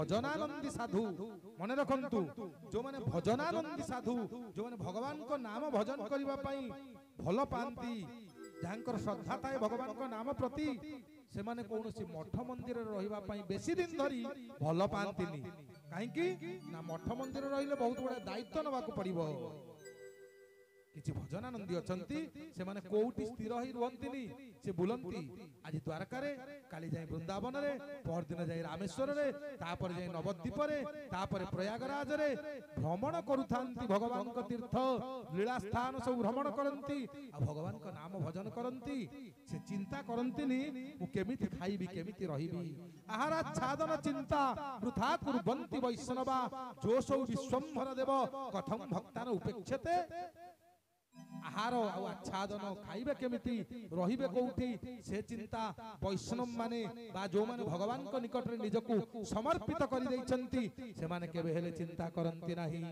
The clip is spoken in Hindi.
भजनानंदी साधु मन रखंतु जो माने भजनानंदी साधु जो माने भगवान को नाम भजन करिबा पई भल पांती जहाँकर श्रद्धा थाए भगवान को नाम प्रति से माने कौनसी मठ मंदिर रहिबा पई बेसी दिन धरी भल पांतिनी काहेकि ना मठ मंदिर रहिले बहुत बड़ा दायित्व नबाक पड़िबो किछि भजनानंदी अछंती से माने कोउटी स्थिर ही रुहंतिनी से बुलंती आज द्वारका रे काली जाय वृंदावन रे पर दिन जाय रामेश्वर रे तापर जाय नवद्वीप रे तापर प्रयागराज रे भ्रमण करूथांती भगवान को तीर्थ लीला स्थान सब भ्रमण करंती आ भगवान को नाम भजन करंती से चिंता करंतिनी मु केमिति खाइबी केमिति रहिबी आहारा छादन चिंता वृथा कुर्वन्ति वैष्णवा जोसौ विश्वम्भर देव कथम भक्तान उपेक्षते आहार आच्छादन खाइबे केमिति रहिबे कोउठी से चिंता वैष्णव माने बा जो माने भगवान को निकट रे निजकु समर्पित करि दैछंती से माने केबे हेले चिंता करंती नाही।